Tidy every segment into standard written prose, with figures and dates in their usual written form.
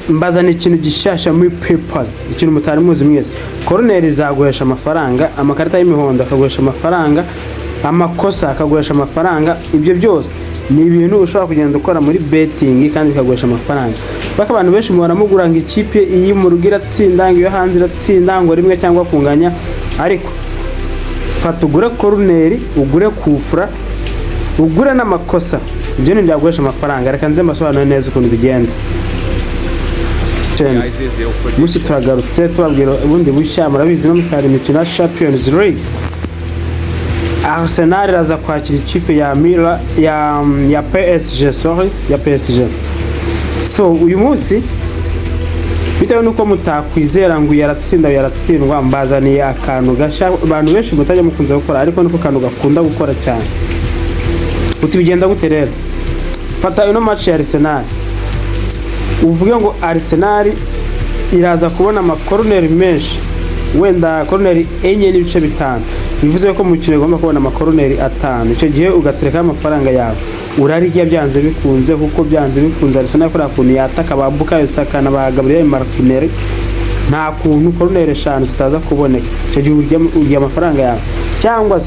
mbaza ni ikintu gishasha muri PayPal, ikintu mutari muzi mwese. Corner izaguhesha amafaranga, amakarita y'imihondo akaguhesha amafaranga, amakosa akaguhesha amafaranga. Ibyo byose ni ibintu ushobora kugenda ukora muri betting kandi bikaguhesha amafaranga. Baka abantu benshi mubona mugura ngo ikipe iyi mu rugira tsinda, ngo yo hanze iratsinda ngo rimwe cyangwa kunganya, ariko fata ugure corner, ugure kufra, ugure n'amakosa. Ibyo ni byaguhesha amafaranga. Reka nze mbasobanure neza ukuntu bigenda. Mushi turagarutse tubabwira ubundi bushya. Murabizi no musari imikino ya Champions League, Arsenal iraza kwakira ikipe ya Mila ya PSG, ya PSG. So uyu munsi bitewe nuko mutakwizera ngo yaratsindwa, mbazaniye akantu gasha abantu benshi mutajya mukunze gukora, ariko niko kantu gakunda gukora cyane. Uti bigenda gute rero? Fata ino match ya Arsenal, uvuge ngo Arsenal iraza kubona amakorner menshi, wenda corner enye n'ibice bitanu, bivuze ko mu kino igomba kubona amakorner 5. Icyo gihe ugatereka amafaranga yawe, urarya byanze bikunze, kuko byanze bikunze Arsenal kora kuntu yataka babuka yosakana ba Gabriel Martinelli, nta kuntu corner 5 zitaza kuboneka. Icyo gihe urya amafaranga yawe, cyangwa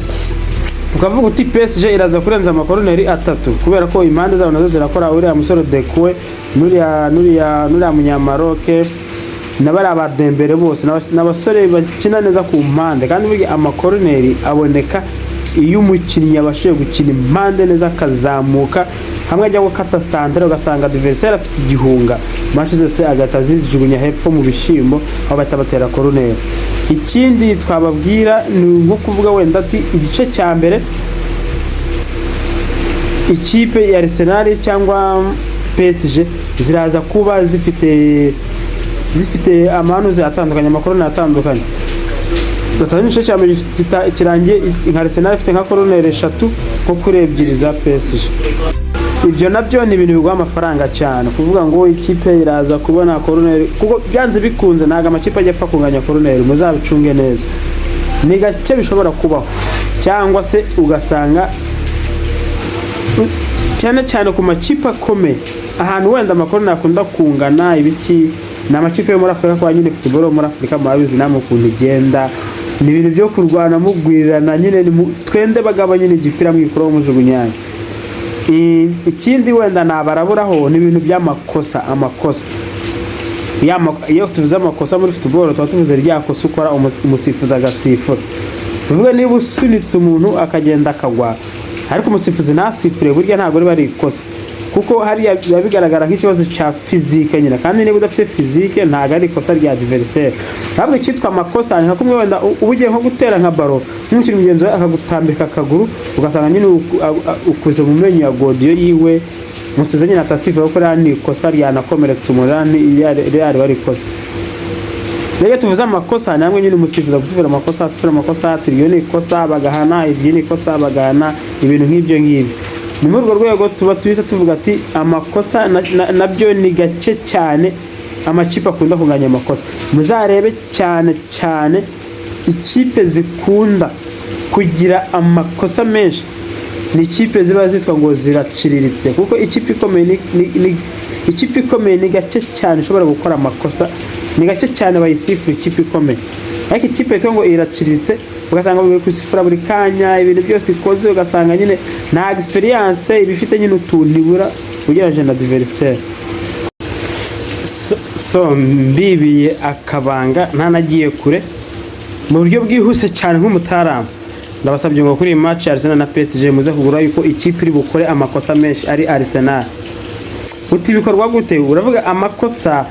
ukavuga uti PSG iraza kurenza amakorner 3 kubera ko impande zabo nazo zirakora. Uriya musore Dekwe, nuriya munyamaroke, nabari abadembere bose n'abasore bakina neza ku mpande, kandi bigi amakorner aboneka iyo umukinnyi abashiye gukina impande neza akazamuka, hamwe ajya gukata centre ugasanga adversaire afite igihunga, match zose agata zijugunya hepfo mu bishimbo aho batabatera corner. Ikindi twababwira ni nko kuvuga wenda ati igice cya mbere ikipe ya Arsenal cyangwa PSG ziraza kuba zifite amanuze atandukanye, amakorone atandukanye. Gatanu igice cya mbere kirangiye nka Arsenal ifite nka corner 3 ko kuri 2 za PSG. Ibyo nabyo ni ibintu bigwa amafaranga cyane, kuvuga ngo ikipe iraza kubona corner, kuko byanze bikunze naga amakipe ajya apfa kunganya corner. Muzabicunge neza, ni gake bishobora kubaho, cyangwa se ugasanga cyane ku makipe akomeye ahantu wenda amakorone akunda kungana ibiki, na amakipe yo muri Afrika kwa nyine football muri Afrika murabizi namwe ukuntu igenda, ni ibintu byo kurwana mugwirirana nyine, twende bagabanye n'igipira mwikoro mujugunyanya. Ikindi wenda nabaraburaho ni ibintu by'amakosa. Iyo tuvuze amakosa muri football tuba tuvuze ryakosa ukora umusifuzi agasifura. Tuvuge niba usunitse umuntu akagenda akagwa, ariko umusifuzi nasifure, burya ntabwo ari bari ikosa, kuko hariya bigaragara nk'ikibazo cya physique nyine, kandi niba udafite physique ntabwo ari ikosa rya adversaire. Ntabwo cyitwa amakosa, nka kumwe wenda ubugiye nko gutera nka baro, nk'umukinnyi mugenzi we akagutambika akaguru, ugasanga nyine ukuze mu menyo ya godiyo yiwe, musize nyine atasifura ko ari ikosa ryanakomeretsa umurani yari bari ikosa. Rege tuvuze amakosa namwe nyine umusifuza gusifura amakosa, tiriyo ni ikosa bagahana, ibyo ni ikosa bagahana, ibintu nk'ibyo ngibyo. Ni muri urwo rwego tuba tuvuga ati amakosa nabyo ni gake cyane amakipe akunda kunganya amakosa. Muzarebe cyane ikipe zikunda kugira amakosa menshi ni ikipe ziba zitwa ngo ziraciriritse, kuko ikipe ikomeye ni gake cyane ishobora gukora amakosa, ni gake cyane bayisifura ikipe ikomeye. Ariko ikipe yitwa ngo iraciriritse, ugasanga buri kusifura buri kanya, ibintu byose ikoze ugasanga nyine nta experience ibifite nyine utuntu ibura ugereranyije na adversaire. So mbibiye akabanga ntanagiye kure mu buryo bwihuse cyane nk'umutaramu, ndabasabye ngo kuri match ya Arsenal na PSG muze kugura yuko ikipe iri bukore amakosa menshi ari Arsenal. Uti bikorwa gute? Uravuga amakosa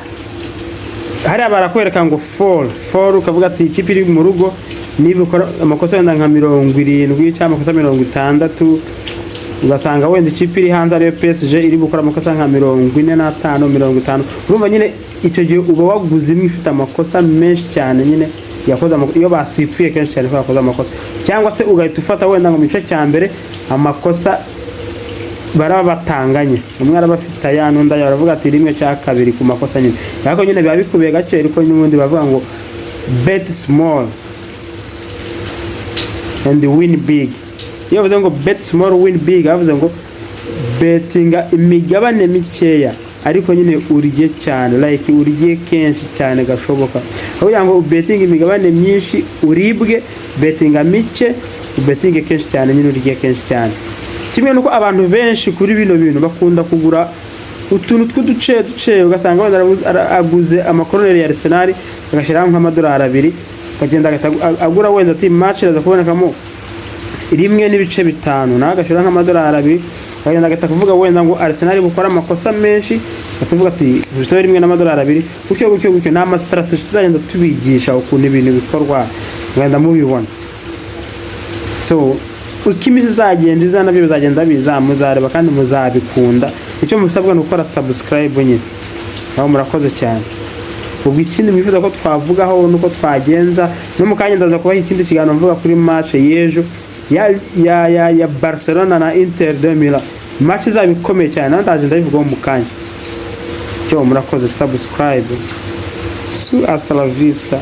hari abarakwereka ngo fall ukavuga ati ikipe iri mu rugo niba ukora amakosa wenda nka 70 cyangwa amakosa 60, ugasanga wenda ikipe iri hanze ariyo PSG iri gukora amakosa nka 45 50. Urumva nyine icyo gihe uba waguze imwe ifite amakosa menshi cyane nyine yakoze iyo basifuye kenshi cyane ko yakoze amakosa, cyangwa se ugahita ufata wenda ngo mu gice cya mbere amakosa baraba batanganye, umwe arabafite aya n'undi aravuga ati rimwe cya kabiri ku makosa nyine, ariko nyine biba bikubiye gake, ariko n'ubundi bavuga ngo bet small and win big. Iyo bavuze ngo bet small win big, bavuze ngo betinga imigabane mikeya ariko nyine urye cyane, like urye kenshi cyane gashoboka, aho kugira ngo ubeting imigabane myinshi uribwe, betinga mike ubetinge kenshi cyane, nyine urye kenshi cyane. Kimwe nuko abantu benshi kuri bino bintu bakunda kugura utuntu tw'uduce ugasanga wenda aguze amakoroneri ya Arsenal agashyiraho nk'amadolari 2, akagenda agura wenda ati match iraza kubonekamo 1.5 nawe agashyiraho nk'amadolari 2, akagenda agata kuvuga wenda ngo Arsenal bukora amakosa menshi, batuvuga ati bisaba 1.2, gutyo n'ama strategy tuzagenda tubigisha ukuntu ibintu bikorwa ngenda mubibona. So ukimisi zagenda izana byo bizagenda bizamuzareba kandi muzabikunda. Icyo musabwa nukora subscribe nyine. Aho murakoze cyane. Ubwo ikindi mwifuza ko twavugaho nuko twagenza no mukanya ndaza kubaha ikindi kiganiro mvuga kuri match yejo ya Barcelona na Inter de Milan. Match izabikomeye cyane ndaje ndabivugaho mukanya. Cyo murakoze subscribe. Hasta la vista.